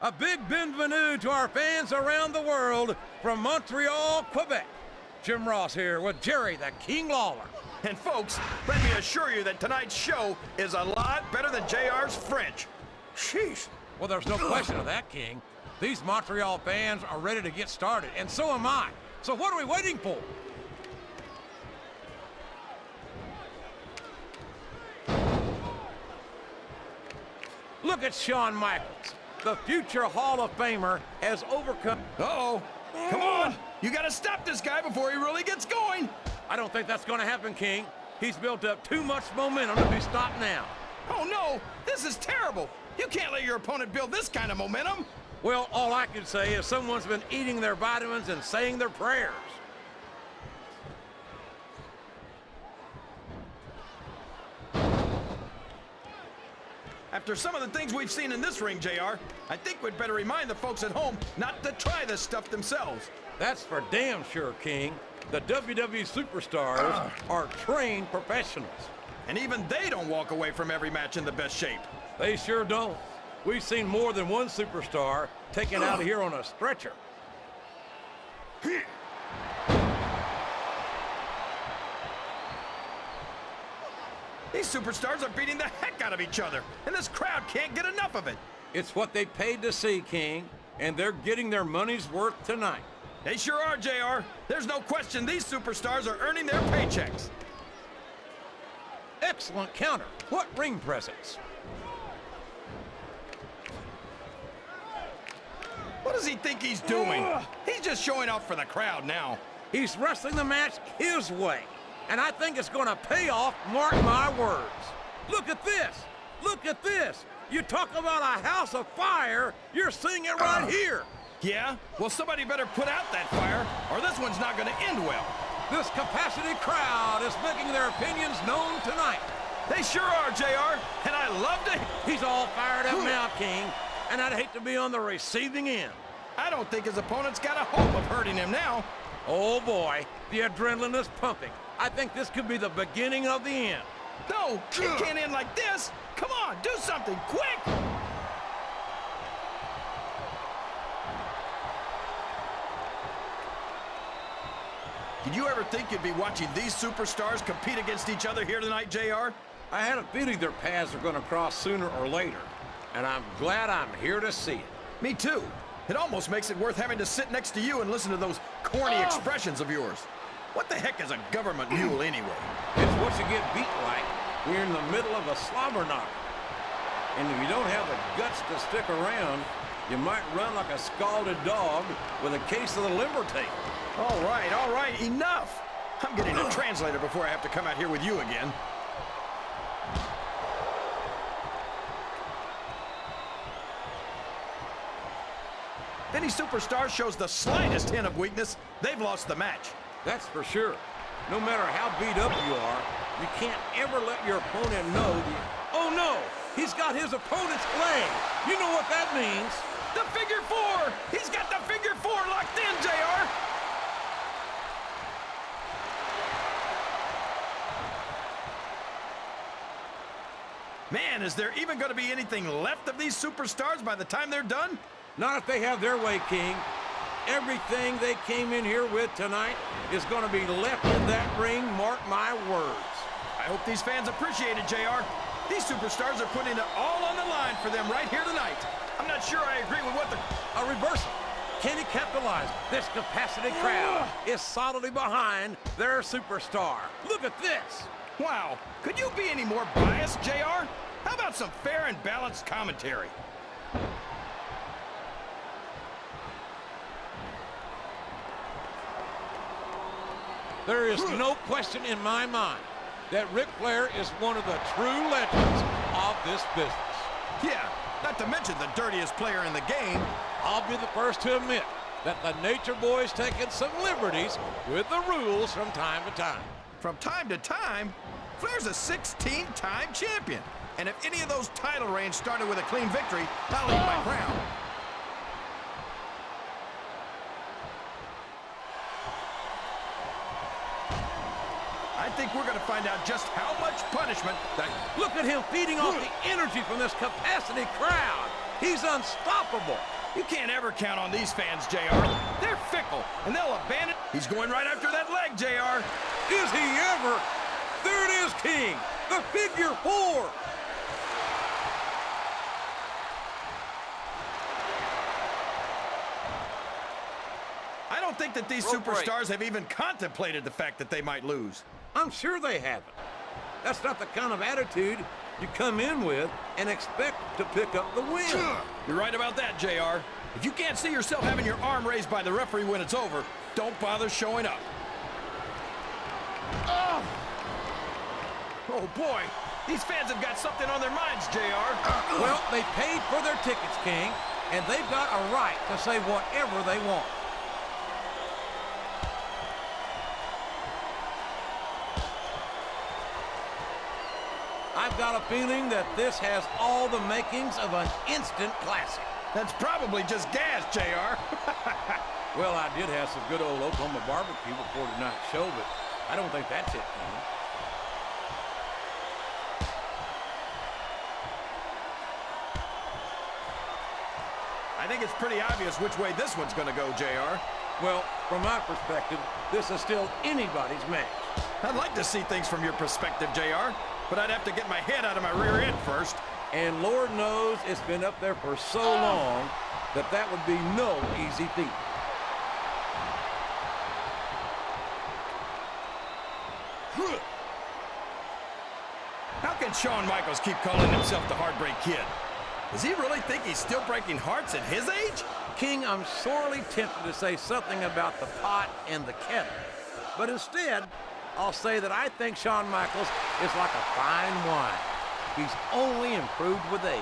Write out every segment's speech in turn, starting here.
A big bienvenue to our fans around the world from Montreal, Quebec. Jim Ross here with Jerry the King Lawler. And folks, let me assure you that tonight's show is a lot better than JR's French. Sheesh. Well, there's no question of that, King. These Montreal fans are ready to get started, and so am I. So what are we waiting for? Look at Shawn Michaels. The future Hall of Famer has overcome... Uh-oh. Come on. You got to stop this guy before he really gets going. I don't think that's going to happen, King. He's built up too much momentum to be stopped now. Oh, no. This is terrible. You can't let your opponent build this kind of momentum. Well, all I can say is someone's been eating their vitamins and saying their prayers. After some of the things we've seen in this ring, JR, I think we'd better remind the folks at home not to try this stuff themselves. That's for damn sure, King. The WWE superstars are trained professionals. And even they don't walk away from every match in the best shape. They sure don't. We've seen more than one superstar taken out of here on a stretcher. These superstars are beating the heck out of each other, and this crowd can't get enough of it. It's what they paid to see, King, and they're getting their money's worth tonight. They sure are, JR. There's no question these superstars are earning their paychecks. Excellent counter. What ring presence? What does he think he's doing? He's just showing off for the crowd now. He's wrestling the match his way, and I think it's going to pay off, mark my words. Look at this. Look at this. You talk about a house of fire, you're seeing it right here. Yeah? Well, somebody better put out that fire, or this one's not going to end well. This capacity crowd is making their opinions known tonight. They sure are, JR, and I love to... He's all fired up now, King, and I'd hate to be on the receiving end. I don't think his opponent's got a hope of hurting him now. Oh, boy, the adrenaline is pumping. I think this could be the beginning of the end. No, it can't end like this. Come on, do something, quick! Did you ever think you'd be watching these superstars compete against each other here tonight, JR? I had a feeling their paths are going to cross sooner or later, and I'm glad I'm here to see it. Me too. It almost makes it worth having to sit next to you and listen to those corny expressions of yours. What the heck is a government mule anyway? It's what you get beat like when you're in the middle of a slobber knocker. And if you don't have the guts to stick around, you might run like a scalded dog with a case of the limber tape. All right, enough! I'm getting a translator before I have to come out here with you again. If any superstar shows the slightest hint of weakness, they've lost the match. That's for sure. No matter how beat up you are, you can't ever let your opponent know Oh no! He's got his opponent's leg! You know what that means! The figure four! He's got the figure four locked in, JR! Man, is there even going to be anything left of these superstars by the time they're done? Not if they have their way, King. Everything they came in here with tonight is going to be left in that ring, mark my words. I hope these fans appreciate it, JR. These superstars are putting it all on the line for them right here tonight. I'm not sure I agree with what A reversal. Can he capitalize? This capacity crowd is solidly behind their superstar. Look at this. Wow, could you be any more biased, JR? How about some fair and balanced commentary? There is no question in my mind that Ric Flair is one of the true legends of this business. Yeah, not to mention the dirtiest player in the game. I'll be the first to admit that the Nature Boy's taken some liberties with the rules from time to time. From time to time, Flair's a 16-time champion. And if any of those title reigns started with a clean victory, I'll eat my crown. I think we're going to find out just how much punishment that... Look at him feeding off the energy from this capacity crowd. He's unstoppable. You can't ever count on these fans, JR. They're fickle, and they'll abandon. He's going right after that leg, JR. Is he ever? There it is, King. The figure 4. I don't think that these superstars have even contemplated the fact that they might lose. I'm sure they haven't. That's not the kind of attitude you come in with and expect to pick up the win. You're right about that, JR. If you can't see yourself having your arm raised by the referee when it's over, don't bother showing up. Oh boy, these fans have got something on their minds, JR. Well, they paid for their tickets, King, and they've got a right to say whatever they want. I've got a feeling that this has all the makings of an instant classic. That's probably just gas, JR. Well, I did have some good old Oklahoma barbecue before tonight's show, but I don't think that's it, King. I think it's pretty obvious which way this one's going to go, JR. Well, from my perspective, this is still anybody's match. I'd like to see things from your perspective, JR, but I'd have to get my head out of my rear end first. And Lord knows it's been up there for so long that that would be no easy feat. How can Shawn Michaels keep calling himself the Heartbreak Kid? Does he really think he's still breaking hearts at his age? King, I'm sorely tempted to say something about the pot and the kettle. But instead, I'll say that I think Shawn Michaels is like a fine wine. He's only improved with age.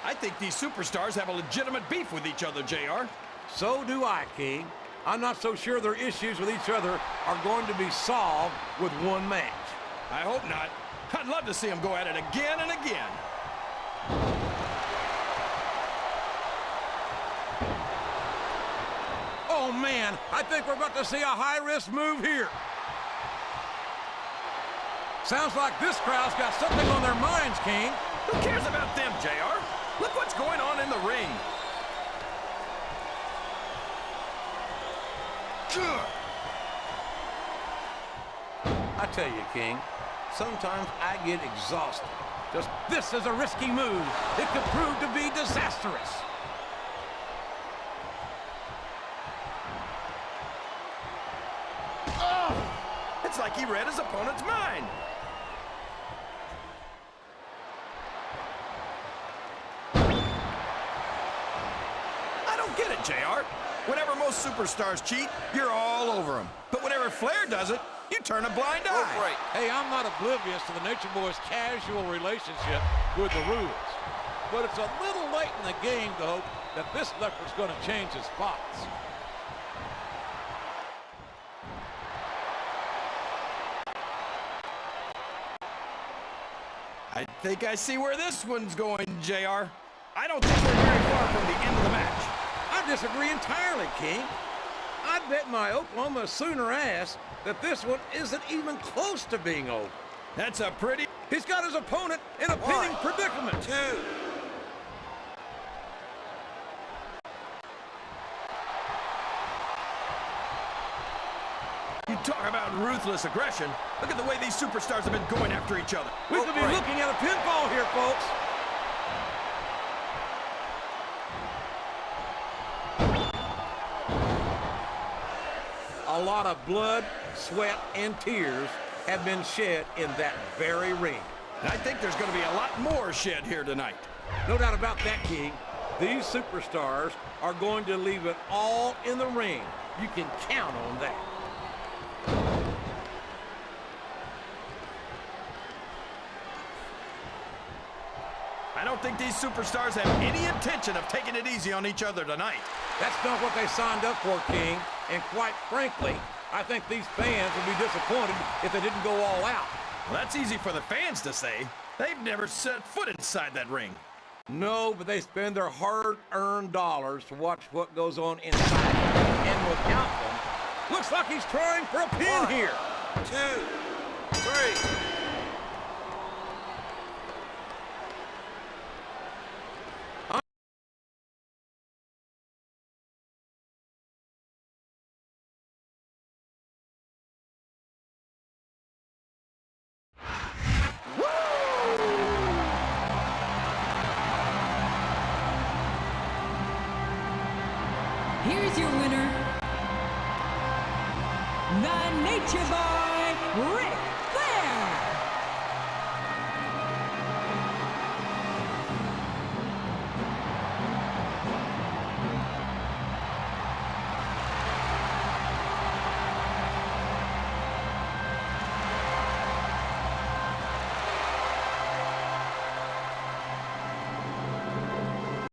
I think these superstars have a legitimate beef with each other, JR. So do I, King. I'm not so sure their issues with each other are going to be solved with one match. I hope not. I'd love to see them go at it again and again. Oh, man, I think we're about to see a high-risk move here. Sounds like this crowd's got something on their minds, King. Who cares about them, JR? Look what's going on in the ring. I tell you, King, sometimes I get exhausted. Just this is a risky move. It could prove to be disastrous. It's like he read his opponent's mind. I don't get it, JR. Whenever most superstars cheat, you're all over them. But whenever Flair does it, you turn a blind eye. Hey, I'm not oblivious to the Nature Boy's casual relationship with the rules. But it's a little late in the game to hope that this leper's going to change his spots. I think I see where this one's going, JR. I don't think we're very far from the end of the match. I disagree entirely, King. I'd bet my Oklahoma Sooner ass that this one isn't even close to being over. That's a pretty... He's got his opponent in a pinning predicament. 2. You talk about ruthless aggression. Look at the way these superstars have been going after each other. We could be looking at a pinfall here, folks. A lot of blood, sweat, and tears have been shed in that very ring. I think there's going to be a lot more shed here tonight. No doubt about that, King. These superstars are going to leave it all in the ring. You can count on that. I don't think these superstars have any intention of taking it easy on each other tonight. That's not what they signed up for, King. And quite frankly, I think these fans would be disappointed if they didn't go all out. Well, that's easy for the fans to say. They've never set foot inside that ring. No, but they spend their hard-earned dollars to watch what goes on inside. And without them, looks like he's trying for a pin here. 2, 3. Here's your winner, the Nature Boy, Ric